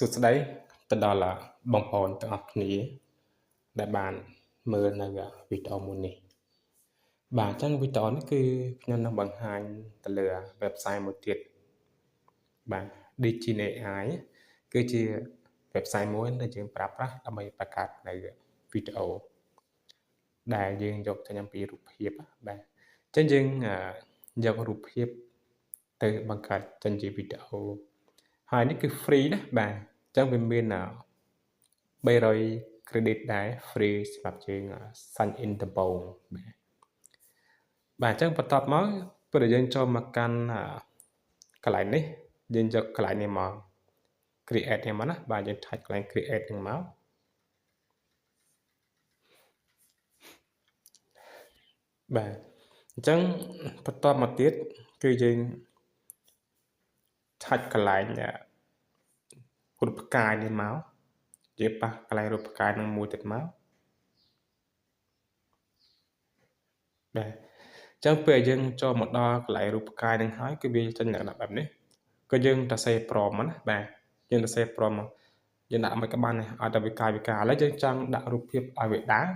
សួស្តីទៅដល់បងប្អូនទាំងអស់គ្នាដែលបានមើលនៅវីដេអូមួយនេះបាទអញ្ចឹងវីដេអូនេះគឺខ្ញុំនឹងបង្ហាញទៅលើ website មួយទៀតបាទ Digin AI គឺជា website មួយដែលយើងប្រើប្រាស់ដើម្បីបង្កើតនៅវីដេអូដែលយើងយកចេញអំពីរូបភាពបាទអញ្ចឹងយើងយករូបភាពទៅបង្កើតចេញជាវីដេអូហើយនេះគឺ free ណាបាទអញ្ចឹងវាមាន300 credit ដែរ free សម្រាប់យើង sign in ដំបូងបាទអញ្ចឹងបន្ទាប់មកពេលយើងចូលមកកាន់កន្លែងនេះយើងយកកន្លែងនេះមក create នេះមកណាបាទយើង type កន្លែង create ហ្នឹងមកបាទអញ្ចឹងបន្ទាប់មកទៀតគឺយើង type កន្លែងរូបផ្កាយនេះមកយើងប៉ះកន្លែងរូបផ្កាយនឹងមួយទៀតមកបាទអញ្ចឹងពេលយើងចូលមកដល់កន្លែងរូបផ្កាយនឹងហើយគឺវាចេញលក្ខណៈបែបនេះក៏យើងទៅសេព្រមណាបាទយើងទៅសេព្រមមកយើងដាក់មកក្បាននេះឲ្យតែវិការឥឡូវយើងចង់ដាក់រូបភាពឲ្យវាដើរ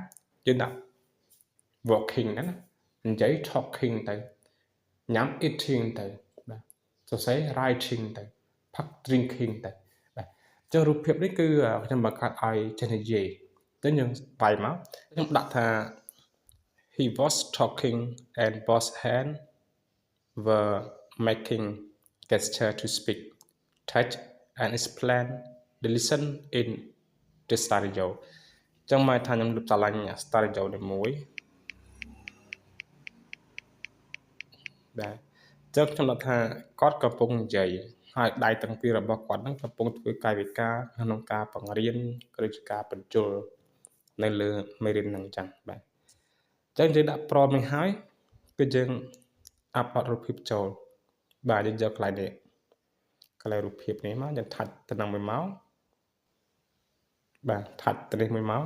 យើងដាក់ walking ណានិយាយ talking ទៅញ៉ាំ eating ទៅបាទសរសេរ writing ទៅផឹក drinking ទៅបាទអញ្ចឹងរូបភាពនេះគឺខ្ញុំបង្កើតឲ្យចេះនិយាយទៅយើងបាយមកខ្ញុំដាក់ថា he was talking and both hands were making gesture to speak touch and explain the lesson in the studio អញ្ចឹងមកថាខ្ញុំលុបឆ្លាញ់ studio នេះមួយបាទអញ្ចឹងខ្ញុំដាក់ថាគាត់កំពុងនិយាយហើយដៃទាំងពីររបស់គាត់ហ្នឹងកំពុងធ្វើកាយវិការក្នុងការបង្រៀនឬការបញ្ជូលនៅលើមេរៀនហ្នឹងអញ្ចឹងបាទអញ្ចឹងយើងដាក់ព្រមនេះហើយគឺយើងអាប់ឡូតរូបភាពចូលបាទយើងយកកន្លែងនេះកន្លែងរូបភាពនេះមកយើងថាច់ទៅនឹងមួយមកបាទថាច់ទៅនេះមួយមក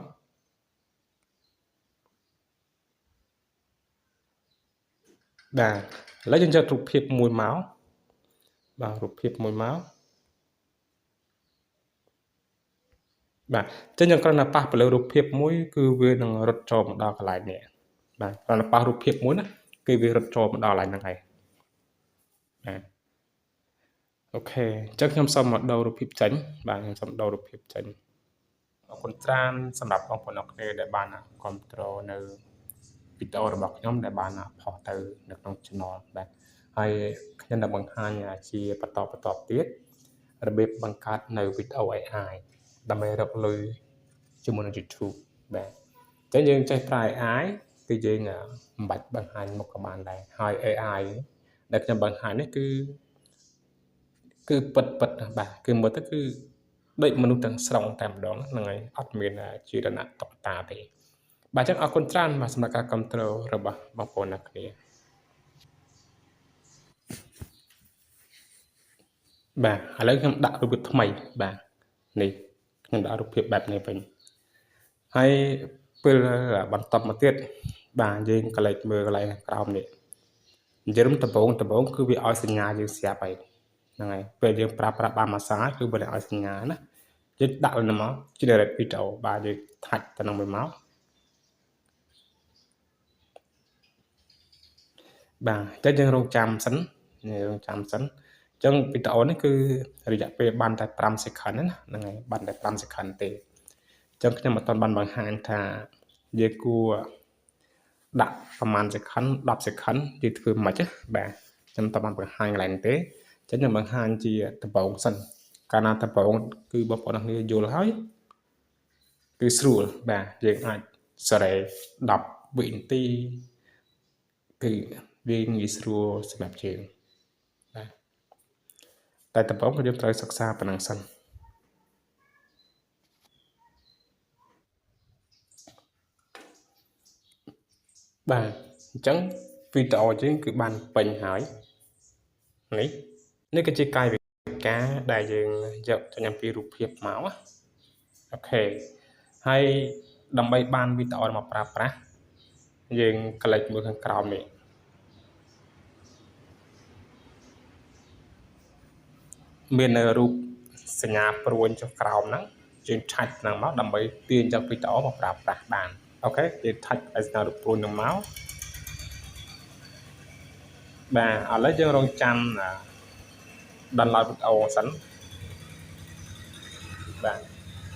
បាទឥឡូវយើងយករូបភាពមួយមកបាទរូបភាពមួយមកបាទអញ្ចឹងយើងគ្រាន់តែប៉ះទៅលើរូបភាពមួយគឺវានឹងរត់ចូលមកដល់កន្លែងនេះបាទគ្រាន់តែប៉ះរូបភាពមួយណាគឺវារត់ចូលមកដល់កន្លែងហ្នឹងហើយបាទអូខេអញ្ចឹងខ្ញុំសូមមកដូររូបភាពចេញបាទខ្ញុំសូមដូររូបភាពចេញអរគុណច្រើនសម្រាប់បងប្អូនអរគ្នាដែលបានគ្រប់គ្រងនៅវីដេអូរបស់ខ្ញុំដែលបានផុសទៅនៅក្នុង channel បាទហើយខ្ញុំនឹងបង្ហាញជាបន្តទៀតរបៀបបង្កើតនៅវីដេអូ AI ដើម្បីរកលុយជាមួយនឹង YouTube បាទតែយើងចេះប្រើ AI គឺយើងមិនបាច់បង្ហាញមុខក៏បានដែរហើយ AI ដែលខ្ញុំបង្ហាញនេះគឺពិតបាទគឺមើលទៅគឺដូចមនុស្សទាំងស្រុងតែម្ដងហ្នឹងហើយអត់មានជារណៈតកតាទេបាទអញ្ចឹងអរគុណច្រើនបាទសម្រាប់ការគ្រប់គ្រងរបស់បងប្អូនអ្នកគ្នាបាទឥឡូវខ្ញុំដាក់រូបភាពថ្មីបាទនេះខ្ញុំដាក់រូបភាពបែបនេះវិញហើយពេលបន្តមកទៀតបាទយើងកលេចមើលកន្លែងក្រោមនេះនិយាយដំបូងគឺវាឲ្យសញ្ញាយើងស្រាប់ហើយហ្នឹងហើយពេលយើងប្រើប្រាស់បានមួយសារគឺវាឲ្យសញ្ញាណាយើងដាក់លមក generate video បាទយើងថាច់ទៅនឹងមួយមកបាទអញ្ចឹងយើងរងចាំសិនអញ្ចឹងវីដេអូនេះគឺរយៈពេលបានតែ5 second ណាហ្នឹងហើយបានតែ5 second ទេអញ្ចឹងខ្ញុំអត់ទាន់បានបង្ហាញថាយើងគួរដាក់ប្រហែល second 10 second យើងធ្វើមិនខ្មិចបាទខ្ញុំតបានបង្ហាញកន្លែងទេអញ្ចឹងខ្ញុំបង្ហាញជាដំបូងសិនកាលណាដំបូងគឺបងប្អូនគ្នាយល់ហើយគឺស្រួលបាទយើងអាចសេរី10វិនាទីគឺវាងាយស្រួលសម្រាប់យើងបាទតែដំបូងយើងត្រូវសិក្សាប៉ុណ្ណឹងសិនបាទអញ្ចឹងវីដេអូយើងគឺបានពេញហើយនេះគឺជាកាយវិការដែលយើងយកចេញអំពីរូបភាពមកអូខេហើយដើម្បីបានវីដេអូមកប្រើប្រាស់យើងក្លេចមើលខាងក្រោមនេះមាននៅរូប សញ្ញាព្រួញចុះក្រោមហ្នឹងយើងឆាច់ហ្នឹងមកដើម្បីទាញจากវីដេអូមកប្រើប្រាស់បានអូខេយើងឆាច់ឲ្យសញ្ញារូបព្រួញហ្នឹងមកបាទឥឡូវយើងរងចាំdownload វីដេអូសិនបាទ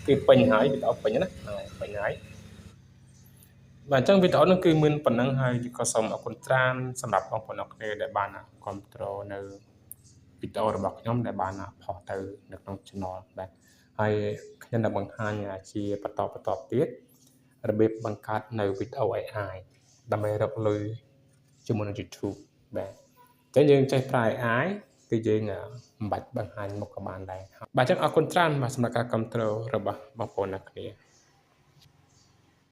គឺពេញហើយវីដេអូពេញណាពេញហើយបាទអញ្ចឹងវីដេអូហ្នឹងគឺមានប៉ុណ្ណឹងហើយក៏សូមអរគុណច្រើនសម្រាប់បងប្អូនអរគ្នាដែលបានគ្រប់គ្រងនៅវីដេអូរបស់ខ្ញុំដែលបានផុសទៅនៅក្នុង channel បាទហើយខ្ញុំនឹងបង្ហាញជាបន្តទៀតរបៀបបង្កើតនៅវីដេអូ AI ដើម្បីរកលុយជាមួយនឹង YouTube បាទអញ្ចឹងយើងចេះប្រើ AI គឺយើងមិនបាច់បង្ហាញមុខក៏បានដែរបាទអញ្ចឹងអរគុណច្រើនបាទសម្រាប់ការគ្រប់គ្រងរបស់បងប្អូនអ្នកគ្នា